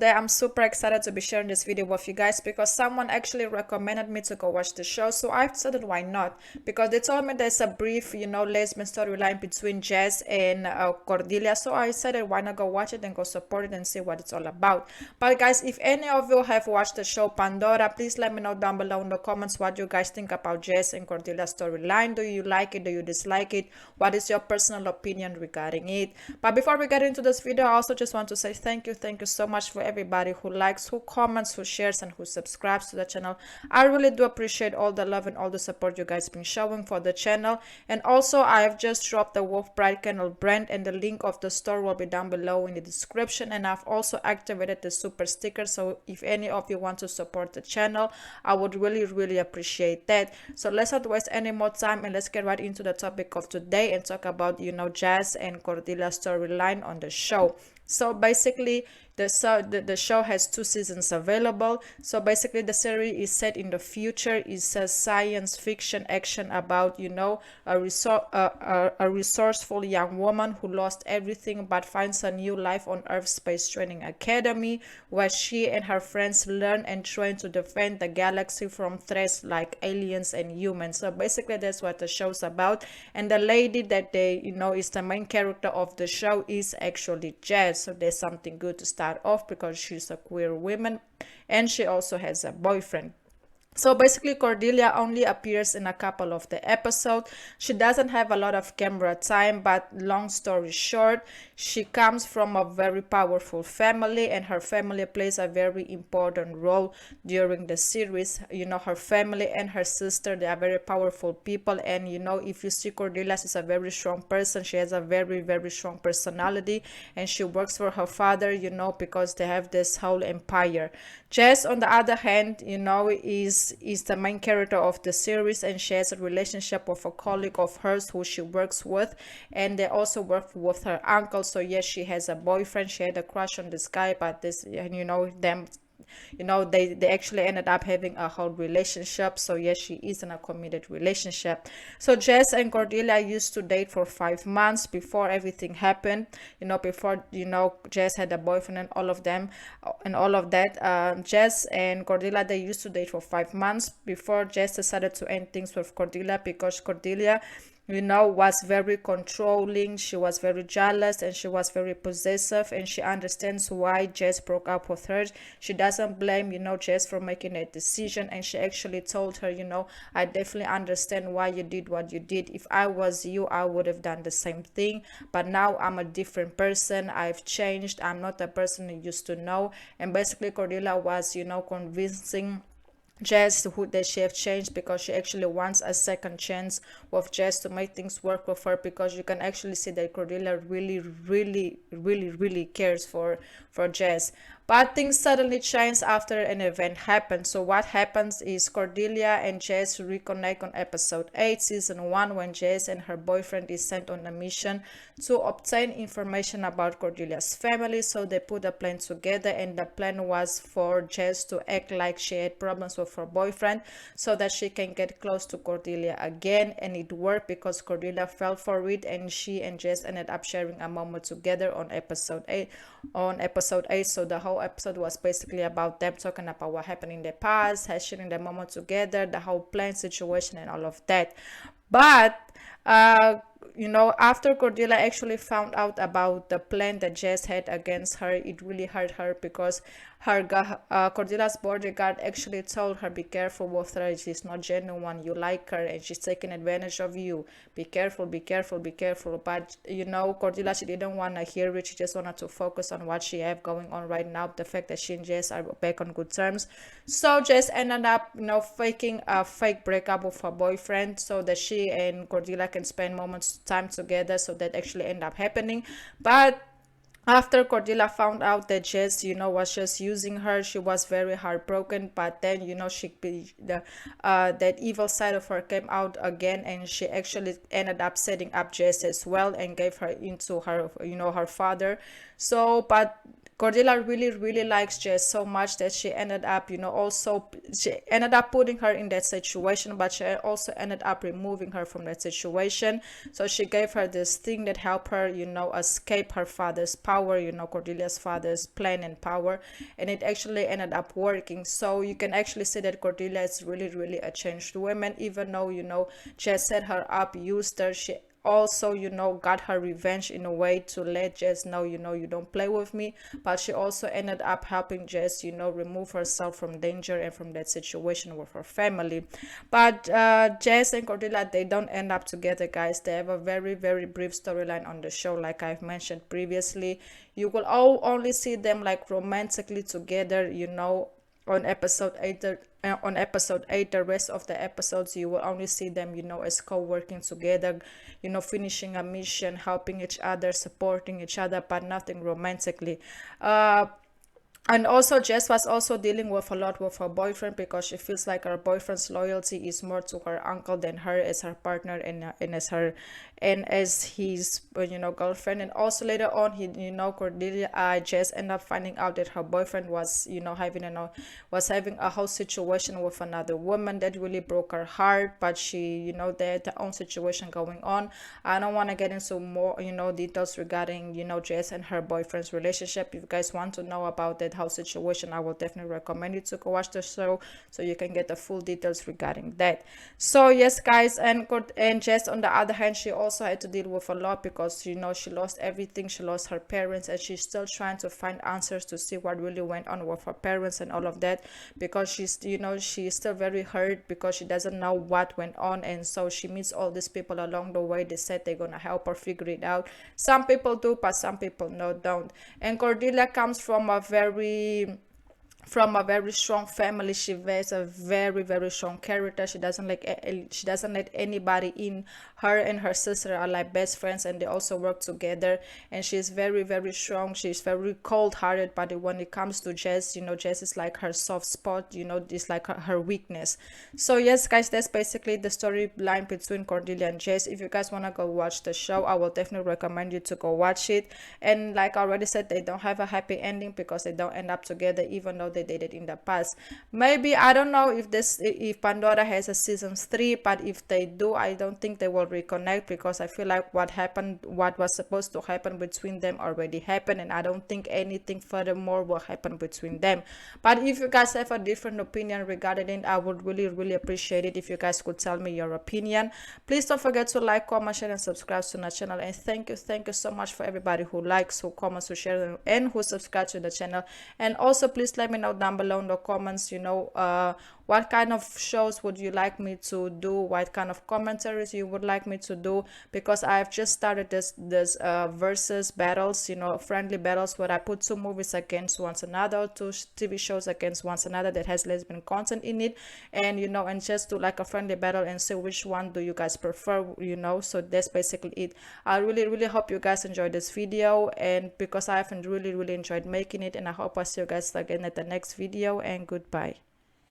today I'm super excited to be sharing this video with you guys because someone actually recommended me to go watch the show. So I decided why not, because they told me there's a brief, lesbian storyline between Jax and Cordelia. So I decided why not go watch it and go support it and see what it's all about. But guys, if any of you have watched the show Pandora, please let me know down below in the comments what you guys think about Jax and Cordelia's storyline. Do you like it? Do you dislike it? What is your personal opinion regarding it? But before we get into this video, I also just want to say thank you so much for everybody who likes, who comments, who shares, and who subscribes to the channel. I really do appreciate all the love and all the support you guys been showing for the channel. And also, I have just dropped the Wolf Bride candle brand, and the link of the store will be down below in the description. And I've also activated the super sticker, so if any of you want to support the channel, I would really appreciate that. So let's not waste any more time and let's get right into the topic of today and talk about Jax and Cordelia's storyline on the show. So basically, the show has 2 seasons available. So basically, the series is set in the future. It's a science fiction action about a resourceful young woman who lost everything but finds a new life on Earth's Space Training Academy, where she and her friends learn and train to defend the galaxy from threats like aliens and humans. So basically, that's what the show's about. And the lady that they is the main character of the show is actually Jax. So there's something good to start off because she's a queer woman and she also has a boyfriend. So basically, Cordelia only appears in a couple of the episodes. She doesn't have a lot of camera time, but long story short, she comes from a very powerful family and her family plays a very important role during the series. Her family and her sister, they are very powerful people, and if you see Cordelia, she's a very strong person. She has a very strong personality and she works for her father, because they have this whole empire. Jax, on the other hand, is the main character of the series, and she has a relationship with a colleague of hers who she works with, and they also work with her uncle. So yes, she has a boyfriend. She had a crush on this guy, but this, they actually ended up having a whole relationship. So yes, she is in a committed relationship. So Jax and Cordelia used to date for 5 months before everything happened, before Jax had a boyfriend and all of them and all of that. Jax and Cordelia, they used to date for 5 months before Jax decided to end things with Cordelia, because Cordelia was very controlling. She was very jealous and she was very possessive, and she understands why Jax broke up with her. She doesn't blame Jax for making a decision, and she actually told her, I definitely understand why you did what you did. If I was you, I would have done the same thing, but now I'm a different person. I've changed. I'm not the person you used to know. And basically, Cordelia was convincing Jax that she have changed, because she actually wants a second chance with Jax to make things work with her, because you can actually see that Cordelia really cares for Jax. But things suddenly change after an event happens. So what happens is Cordelia and Jax reconnect on episode 8, season 1, when Jax and her boyfriend is sent on a mission to obtain information about Cordelia's family. So they put a plan together, and the plan was for Jax to act like she had problems with her boyfriend so that she can get close to Cordelia again. And it worked, because Cordelia fell for it, and she and Jax ended up sharing a moment together on episode 8. So the whole episode was basically about them talking about what happened in the past, sharing the moment together, the whole plan situation and all of that. But after Cordelia actually found out about the plan that Jax had against her, it really hurt her, because Cordelia's bodyguard actually told her, be careful with her, she's not genuine, you like her and she's taking advantage of you, be careful. But Cordelia, she didn't want to hear it. She just wanted to focus on what she have going on right now, the fact that she and Jax are back on good terms. So Jax ended up faking a fake breakup with her boyfriend so that she and Cordelia can spend moments time together. So that actually ended up happening. But after Cordelia found out that Jax, was just using her, she was very heartbroken. But then, that evil side of her came out again, and she actually ended up setting up Jax as well and gave her into her, her father. So, but Cordelia really likes Jess so much that she ended up, also she ended up putting her in that situation, but she also ended up removing her from that situation. So she gave her this thing that helped her, escape her father's power, Cordelia's father's plan and power, and it actually ended up working. So you can actually see that Cordelia is really a changed woman, even though, Jess set her up, used her. She also, got her revenge in a way to let Jess know, you don't play with me. But she also ended up helping Jess, remove herself from danger and from that situation with her family. But Jess and Cordelia, they don't end up together, guys. They have a very brief storyline on the show, like I've mentioned previously. You will all only see them like romantically together, on episode 8. On episode 8, the rest of the episodes you will only see them, as co-working together, finishing a mission, helping each other, supporting each other, but nothing romantically. And also Jess was also dealing with a lot with her boyfriend, because she feels like her boyfriend's loyalty is more to her uncle than her as her partner, and as his girlfriend. And also later on, Cordelia, Jess ended up finding out that her boyfriend was having a whole situation with another woman that really broke her heart. But she, they had their own situation going on. I don't want to get into more details regarding Jess and her boyfriend's relationship. If you guys want to know about that whole situation, I will definitely recommend you to go watch the show so you can get the full details regarding that. So yes, guys, and Jess, on the other hand, she also had to deal with a lot, because she lost everything. She lost her parents, and she's still trying to find answers to see what really went on with her parents and all of that, because she's she's still very hurt, because she doesn't know what went on. And so she meets all these people along the way. They said they're gonna help her figure it out. Some people do, but some people don't. And Cordelia comes from a very strong family. She has a very strong character. She doesn't let anybody in. Her and her sister are like best friends, and they also work together. And she's very strong. She's very cold-hearted, but when it comes to Jess, Jess is like her soft spot. It's like her weakness. So yes, guys, that's basically the storyline between Cordelia and Jess. If you guys want to go watch the show, I will definitely recommend you to go watch it. And like I already said, they don't have a happy ending, because they don't end up together, even though they dated in the past. Maybe, I don't know if Pandora has a season 3, but if they do, I don't think they will reconnect, because I feel like what was supposed to happen between them already happened, and I don't think anything furthermore will happen between them. But if you guys have a different opinion regarding it, I would really appreciate it if you guys could tell me your opinion. Please don't forget to like, comment, share, and subscribe to the channel. And thank you so much for everybody who likes, who comments, who shares, and who subscribes to the channel. And also please let me know down below in the comments, what kind of shows would you like me to do, what kind of commentaries you would like me to do, because I've just started this versus battles, friendly battles, where I put 2 movies against one another, 2 TV shows against one another that has lesbian content in it, and and just do like a friendly battle and see which one do you guys prefer. So that's basically it. I really hope you guys enjoyed this video, and because I haven't really enjoyed making it, and I hope I see you guys again at the next video, and goodbye.